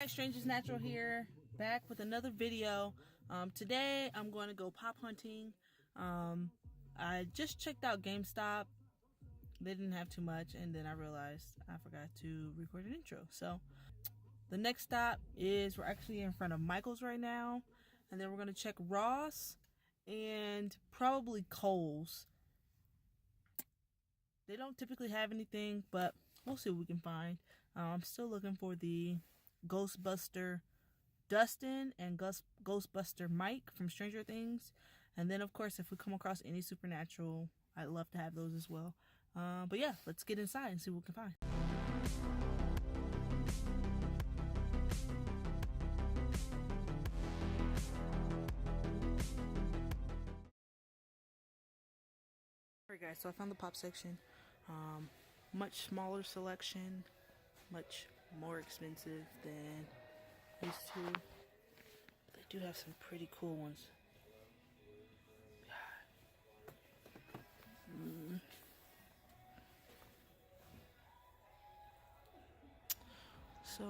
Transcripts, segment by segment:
Hi, strangeisnatural here, back with another video. Today I'm going to go pop hunting. I just checked out GameStop. They didn't have too much, and then I realized I forgot to record an intro. So the next stop is we're actually in front of Michael's right now, and then we're going to check Ross and probably Kohl's. They don't typically have anything, but we'll see what we can find. I'm still looking for the Ghostbuster Dustin and Ghostbuster Mike from Stranger Things. And then, of course, if we come across any supernatural, I'd love to have those as well. But yeah, let's get inside and see what we can find. Alright guys, so I found the pop section. Much smaller selection, much more expensive than these two. They do have some pretty cool ones. So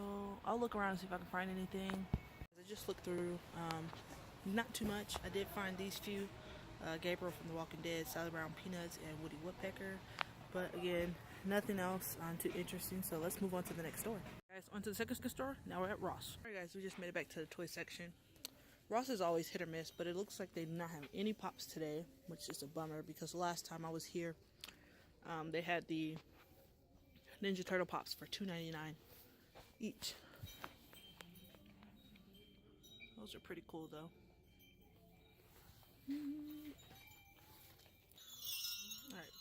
I'll look around and see if I can find anything. I just looked through, not too much. I did find these few, Gabriel from The Walking Dead, Sally Brown Peanuts, and Woody Woodpecker. But again, nothing else too interesting, so let's move on to the next store. Guys, on to the second store. Now we're at Ross. Alright guys, we just made it back to the toy section. Ross is always hit or miss, but it looks like they do not have any pops today, which is a bummer because the last time I was here, they had the Ninja Turtle pops for $2.99 each. Those are pretty cool though. Alright,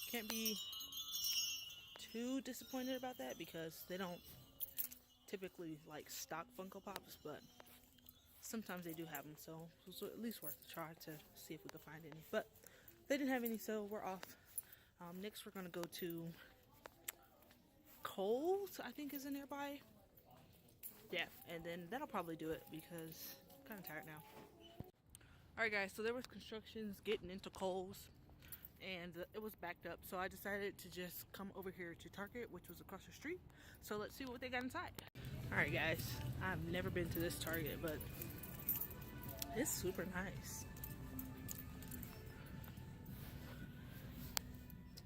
can't be too disappointed about that because they don't typically like stock Funko Pops, but sometimes they do have them, so it was at least worth a try to see if we could find any. But they didn't have any, so we're off. Next we're gonna go to Kohl's, I think is nearby. Yeah, and then that'll probably do it because I'm kind of tired now. Alright guys, so there was constructions getting into Kohl's and it was backed up, so I decided to just come over here to Target, which was across the street. So let's see what they got inside. Alright guys, I've never been to this Target, but it's super nice.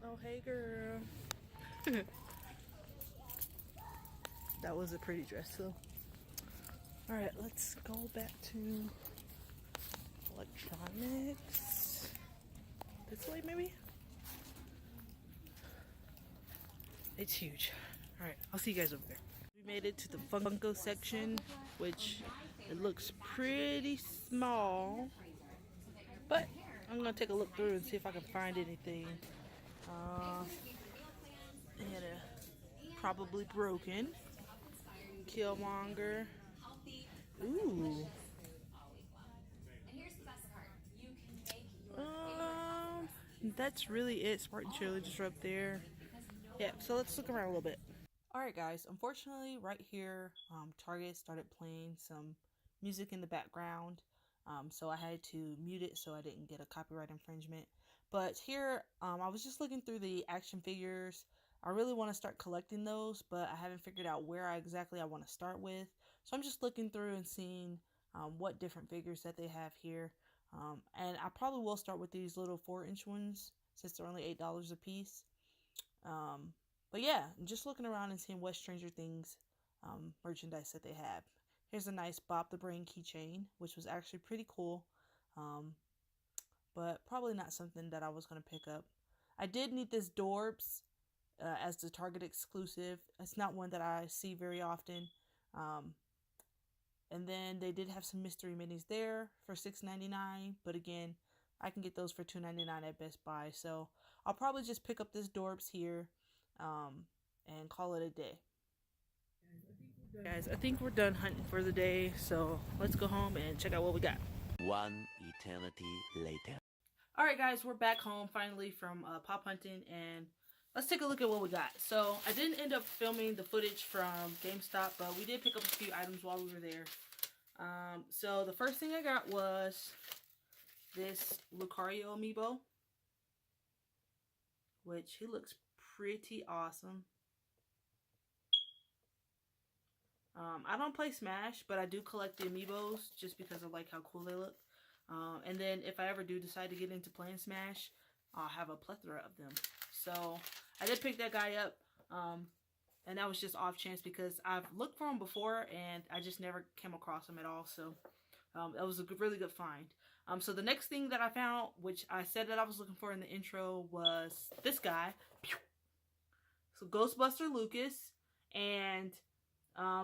Oh hey girl. That was a pretty dress though. Alright, let's go back to electronics. This way maybe? It's huge. Alright, I'll see you guys over there. We made it to the Funko section, which it looks pretty small. But I'm gonna take a look through and see if I can find anything. And probably broken. Killmonger. Ooh. That's really it. Spartan cheerleaders are up there. Yeah, so let's look around a little bit. Alright guys, unfortunately right here, Target started playing some music in the background. So I had to mute it so I didn't get a copyright infringement. But here, I was just looking through the action figures. I really want to start collecting those, but I haven't figured out where exactly I want to start with. So I'm just looking through and seeing what different figures that they have here. And I probably will start with these little 4-inch ones since they're only $8 a piece. But yeah, I'm just looking around and seeing what Stranger Things merchandise that they have. Here's a nice Bob the Brain keychain, which was actually pretty cool. But probably not something that I was going to pick up. I did need this Dorbs as the Target exclusive. It's not one that I see very often. And then they did have some mystery minis there for $6.99. But again, I can get those for $2.99 at Best Buy. So I'll probably just pick up this Dorbs here and call it a day. Guys, I think we're done hunting for the day. So let's go home and check out what we got. One eternity later. Alright guys, we're back home finally from pop hunting, and let's take a look at what we got. So I didn't end up filming the footage from GameStop, but we did pick up a few items while we were there. So the first thing I got was this Lucario amiibo, which he looks pretty awesome. I don't play Smash, but I do collect the amiibos just because I like how cool they look. And then if I ever do decide to get into playing Smash, I'll have a plethora of them. So I did pick that guy up, and that was just off chance because I've looked for him before and I just never came across him at all. So that was a really good find. So the next thing that I found, which I said that I was looking for in the intro, was this guy. So Ghostbuster Lucas, and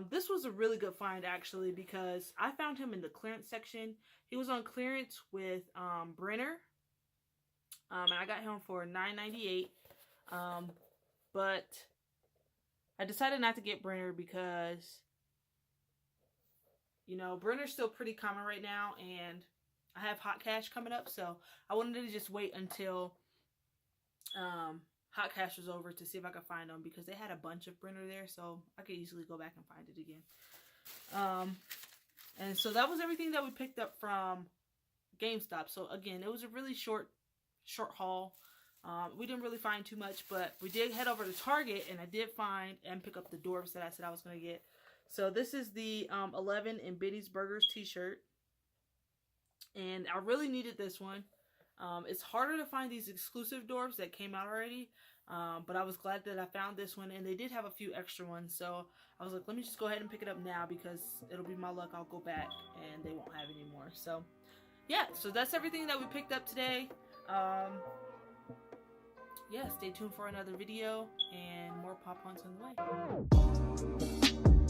this was a really good find actually because I found him in the clearance section. He was on clearance with Brenner, and I got him for $9.98. But I decided not to get Brenner because, you know, Brenner's still pretty common right now, and I have Hot Cash coming up, so I wanted to just wait until Hot Cash was over to see if I could find them because they had a bunch of Brenner there, so I could easily go back and find it again. And so that was everything that we picked up from GameStop. So again, it was a really short haul. We didn't really find too much, but we did head over to Target, and I did find and pick up the dwarves that I said I was going to get. So this is the 11 in Biddy's Burgers t-shirt, and I really needed this one. It's harder to find these exclusive dwarves that came out already, but I was glad that I found this one, and they did have a few extra ones, so I was like, let me just go ahead and pick it up now because it'll be my luck. I'll go back and they won't have any more. So yeah, so that's everything that we picked up today. Yeah, stay tuned for another video and more pop hunts on the way.